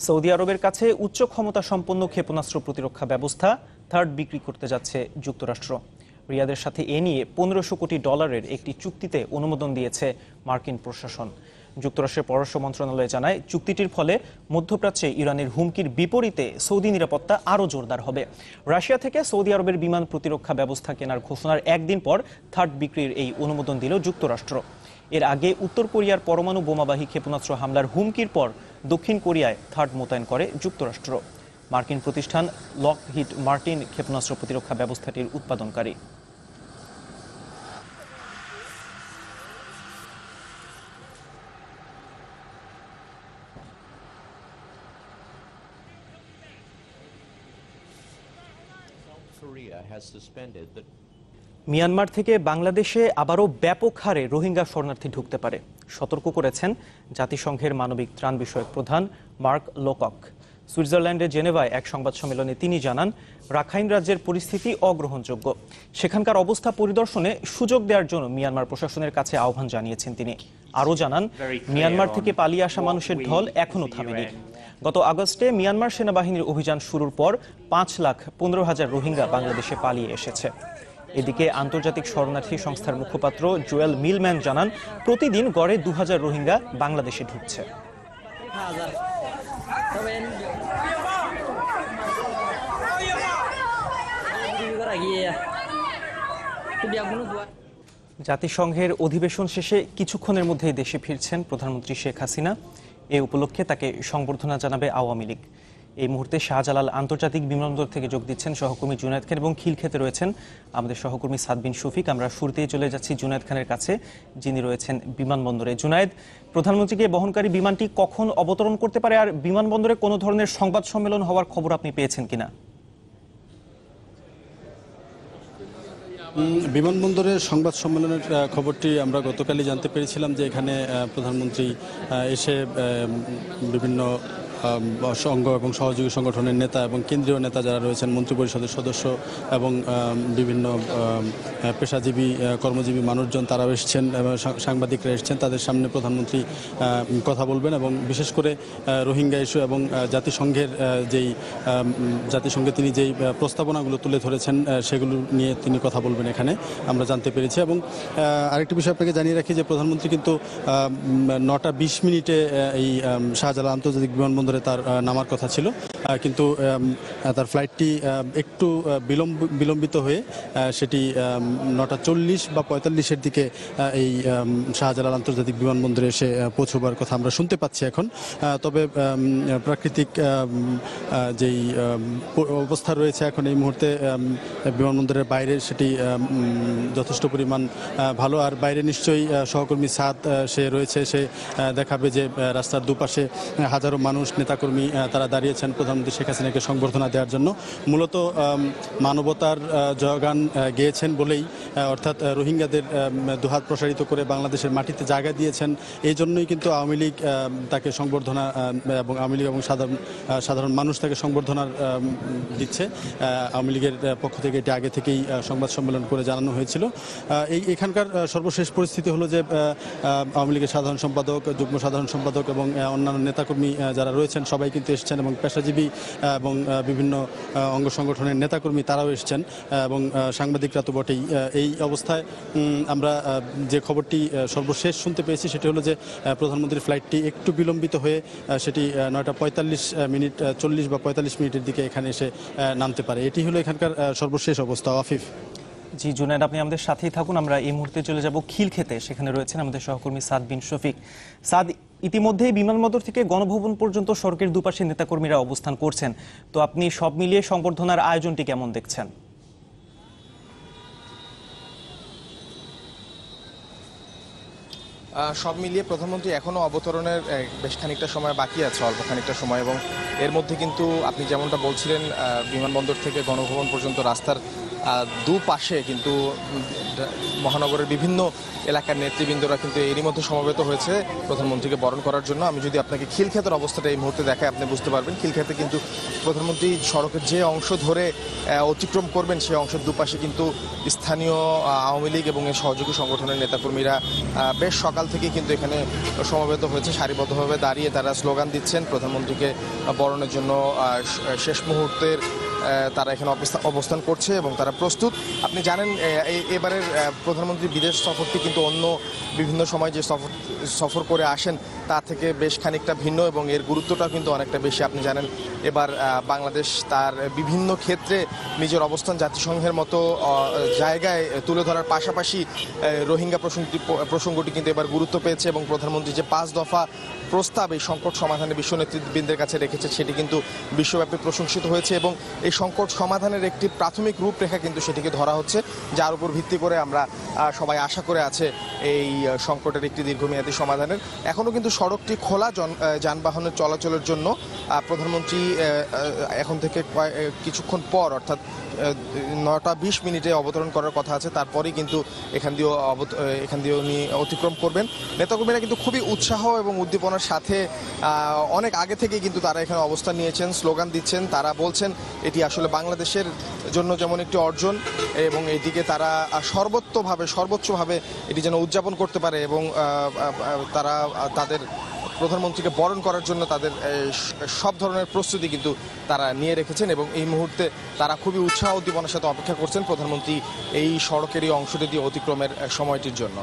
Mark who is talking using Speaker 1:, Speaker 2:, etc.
Speaker 1: Saudi আরবের কাছে উচ্চ ক্ষমতা সম্পন্ন ক্ষেপণাস্ত্র প্রতিরক্ষা ব্যবস্থা থার্ড বিক্রি করতে যাচ্ছে যুক্তরাষ্ট্র। রিয়াদের সাথে এ নিয়ে $1500 কোটি একটি চুক্তিতে অনুমোদন দিয়েছে মার্কিন প্রশাসন। যুক্তরাষ্ট্রের পররাষ্ট্র মন্ত্রণালয় জানায়, চুক্তিটির ফলে মধ্যপ্রাচ্যে ইরানের হুমকির বিপরীতে সৌদি নিরাপত্তা আরও জোরদার হবে। রাশিয়া থেকে সৌদি আরবের বিমান প্রতিরক্ষা ব্যবস্থা কেনার ঘোষণার একদিন পর থার্ড বিক্রির এই অনুমোদন দিল যুক্তরাষ্ট্র। এর আগে উত্তর কোরিয়ার পরমাণু বোমাবাহী ক্ষেপণাস্ত্র হামলার হুমকির পর দক্ষিণ কোরিয়ায় থার্ড মোতায়েন করে যুক্তরাষ্ট্র। মার্কিন প্রতিষ্ঠান লকহিড মার্টিন ক্ষেপণাস্ত্র প্রতিরক্ষা ব্যবস্থাটির উৎপাদনকারী। মিয়ানমার থেকে বাংলাদেশে আবারও ব্যাপক হারে রোহিঙ্গা শরণার্থী ঢুকতে পারে, সতর্ক করেছেন জাতিসংঘের মানবিক ত্রাণ বিষয়ক প্রধান মার্ক লোকক। সুইজারল্যান্ডের জেনেভায় এক সংবাদ সম্মেলনে তিনি জানান, রাখাইন রাজ্যের পরিস্থিতি অগ্রহণযোগ্য। সেখানকার অবস্থা পরিদর্শনে সুযোগ দেওয়ার জন্য মিয়ানমার প্রশাসনের কাছে আহ্বান জানিয়েছেন তিনি। আরও জানান, মিয়ানমার থেকে পালিয়ে আসা মানুষের ঢল এখনও থামেনি। গত আগস্টে মিয়ানমার সেনাবাহিনীর অভিযান শুরুর পর 5,15,000 রোহিঙ্গা বাংলাদেশে পালিয়ে এসেছে। এদিকে আন্তর্জাতিক শরণার্থী সংস্থার মুখপাত্র জোয়েল মিলম্যান জানান, প্রতিদিন গড়ে 2000 রোহিঙ্গা বাংলাদেশে ঢুকছে। জাতিসংঘের অধিবেশন শেষে কিছুক্ষণের মধ্যেই দেশে ফিরছেন প্রধানমন্ত্রী শেখ হাসিনা। এ উপলক্ষে তাকে সংবর্ধনা জানাবে আওয়ামী লীগ। এই মুহূর্তে শাহজালাল আন্তর্জাতিক বিমানবন্দর থেকে যোগ দিচ্ছেন সহকর্মী জুনায়েদ খান এবং খিলক্ষেতে রয়েছেন আমাদের সহকর্মী সাদ বিন শফিক। আমরা শুরুতেই চলে যাচ্ছি জুনায়েদ খানের কাছে, যিনি রয়েছেন বিমানবন্দরে। জুনায়েদ, প্রধানমন্ত্রীকে বহনকারী বিমানটি কখন অবতরণ করতে পারে, আর বিমানবন্দরে কোনো ধরনের সংবাদ সম্মেলন হওয়ার খবর আপনি পেয়েছেন কিনা?
Speaker 2: বিমানবন্দরের সংবাদ সম্মেলনের খবরটি আমরা গতকালই জানতে পেরেছিলাম যে এখানে প্রধানমন্ত্রী এসে বিভিন্ন অঙ্গ এবং সহযোগী সংগঠনের নেতা এবং কেন্দ্রীয় নেতা যারা রয়েছেন, মন্ত্রিপরিষদের সদস্য এবং বিভিন্ন পেশাজীবী কর্মজীবী মানুষজন তারাও এসছেন, সাংবাদিকরা এসছেন। তাদের সামনে প্রধানমন্ত্রী কথা বলবেন এবং বিশেষ করে রোহিঙ্গা ইস্যু এবং জাতিসংঘে তিনি যেই প্রস্তাবনাগুলো তুলে ধরেছেন সেগুলো নিয়ে তিনি কথা বলবেন এখানে, আমরা জানতে পেরেছি। এবং আরেকটি বিষয় আপনাকে জানিয়ে রাখি যে প্রধানমন্ত্রী কিন্তু 9:20 এই শাহজালাল আন্তর্জাতিক বিমানবন্দরে তার নামার কথা ছিল, কিন্তু তার ফ্লাইটটি একটু বিলম্বিত হয়ে সেটি 9:40 বা 45-এর দিকে এই শাহজালাল আন্তর্জাতিক বিমানবন্দরে এসে পৌঁছবার কথা আমরা শুনতে পাচ্ছি এখন। তবে প্রাকৃতিক যেই অবস্থা রয়েছে এখন এই মুহূর্তে বিমানবন্দরের বাইরে, সেটি যথেষ্ট পরিমাণ ভালো। আর বাইরে নিশ্চয়ই সহকর্মী সাদ সে রয়েছে, সে দেখাবে যে রাস্তার দুপাশে হাজারো মানুষ, নেতাকর্মী তারা দাঁড়িয়েছেন প্রধানমন্ত্রী শেখ হাসিনাকে সংবর্ধনা দেওয়ার জন্য। মূলত মানবতার জয়গান গেয়েছেন বলেই, অর্থাৎ রোহিঙ্গাদের দুহাত প্রসারিত করে বাংলাদেশের মাটিতে জায়গা দিয়েছেন, এই জন্যই কিন্তু আওয়ামী লীগ তাকে সংবর্ধনা এবং আওয়ামী লীগ এবং সাধারণ মানুষ তাকে সংবর্ধনা দিচ্ছে। আওয়ামী লীগের পক্ষ থেকে এটি আগে থেকেই সংবাদ সম্মেলন করে জানানো হয়েছিল। এখানকার সর্বশেষ পরিস্থিতি হলো যে আওয়ামী লীগের সাধারণ সম্পাদক, যুগ্ম সাধারণ সম্পাদক এবং অন্যান্য নেতাকর্মী যারা রয়েছেন সবাই কিন্তু এসছেন, এবং পেশাজীবী এবং বিভিন্ন অঙ্গ সংগঠনের নেতাকর্মী তারাও এসছেন, এবং সাংবাদিকরা তো বটেই। এই অবস্থায় আমরা যে খবরটি সর্বশেষ শুনতে পেয়েছি সেটি হলো যে প্রধানমন্ত্রীর ফ্লাইটটি একটু বিলম্বিত হয়ে সেটি 9:45 40 বা 45 মিনিটের দিকে এখানে এসে নামতে পারে। এটি হলো এখানকার সর্বশেষ অবস্থা। আফিফ।
Speaker 1: জি জুনায়েদ, আপনি আমাদের সাথেই থাকুন। আমরা এই মুহূর্তে চলে যাব খিলক্ষেতে, সেখানে রয়েছেন আমাদের সহকর্মী সাদ বিন শফিক। সাদ, ইতিমধ্যেই বিমানবন্দর থেকে গণভবন পর্যন্ত সড়কের দুপাশে নেতাকর্মীরা অবস্থান করছেন, তো আপনি সব মিলিয়ে সংবর্ধনার আয়োজনটি কেমন দেখছেন?
Speaker 3: সব মিলিয়ে প্রধানমন্ত্রী এখনও অবতরণের বেশ খানিকটা সময় বাকি আছে, অল্প খানিকটা সময়, এবং এর মধ্যে কিন্তু আপনি যেমনটা বলছিলেন বিমানবন্দর থেকে গণভবন পর্যন্ত রাস্তার দুপাশে কিন্তু মহানগরের বিভিন্ন এলাকার নেতৃবৃন্দরা কিন্তু এরই মধ্যে সমবেত হয়েছে প্রধানমন্ত্রীকে বরণ করার জন্য। আমি যদি আপনাকে খিলক্ষেতের অবস্থাটা এই মুহূর্তে দেখাই, আপনি বুঝতে পারবেন। খিলক্ষেতে কিন্তু প্রধানমন্ত্রী সড়কের যে অংশ ধরে অতিক্রম করবেন সেই অংশের দুপাশে কিন্তু স্থানীয় আওয়ামী লীগ এবং এর সহযোগী সংগঠনের নেতাকর্মীরা বেশ সকাল থেকেই কিন্তু এখানে সমবেত হয়েছে। সারিবদ্ধভাবে দাঁড়িয়ে তারা স্লোগান দিচ্ছেন প্রধানমন্ত্রীকে বরণের জন্য। শেষ মুহূর্তের তারা এখানে অবস্থান করছে এবং তারা প্রস্তুত। আপনি জানেন এবারের প্রধানমন্ত্রী বিদেশ সফরটি কিন্তু অন্য বিভিন্ন সময় যে সফর করে আসেন তা থেকে বেশ খানিকটা ভিন্ন এবং এর গুরুত্বটা কিন্তু অনেকটা বেশি। আপনি জানেন এবার বাংলাদেশ তার বিভিন্ন ক্ষেত্রে নিজের অবস্থান জাতিসংঘের মতো জায়গায় তুলে ধরার পাশাপাশি রোহিঙ্গা প্রসঙ্গটি কিন্তু এবার গুরুত্ব পেয়েছে এবং প্রধানমন্ত্রী যে 5 দফা প্রস্তাব এই সংকট সমাধানে বিশ্ব নেতৃবৃন্দের কাছে রেখেছে সেটি কিন্তু বিশ্বব্যাপী প্রশংসিত হয়েছে এবং এই সংকট সমাধানের একটি প্রাথমিক রূপরেখা কিন্তু সেটিকে ধরা হচ্ছে, যার উপর ভিত্তি করে আমরা সবাই আশা করে আছে এই সংকটের একটি দীর্ঘমেয়াদী সমাধানের। এখনও কিন্তু সড়কটি খোলা যানবাহনের চলাচলের জন্য। প্রধানমন্ত্রী এখন থেকে কিছুক্ষণ পর অর্থাৎ 9টা 20 মিনিটে অবতরণ করার কথা আছে, তারপরেই কিন্তু এখান দিয়েও উনি অতিক্রম করবেন। নেতাকর্মীরা কিন্তু খুবই উৎসাহ এবং উদ্দীপনার সাথে অনেক আগে থেকে কিন্তু তারা এখানে অবস্থান নিয়েছেন, স্লোগান দিচ্ছেন। তারা বলছেন এটি আসলে বাংলাদেশের জন্য যেমন একটি অর্জন এবং এটিকে তারা সর্বোচ্চভাবে এটি যেন উদযাপন করতে পারে এবং তারা তাদের প্রধানমন্ত্রীকে বরণ করার জন্য তাদের সব ধরনের প্রস্তুতি কিন্তু তারা নিয়ে রেখেছেন এবং এই মুহূর্তে তারা খুবই উৎসাহ উদ্দীপনার সাথে অপেক্ষা করছেন প্রধানমন্ত্রী এই সড়কের এই অংশটি দিয়ে অতিক্রমের সময়টির জন্য।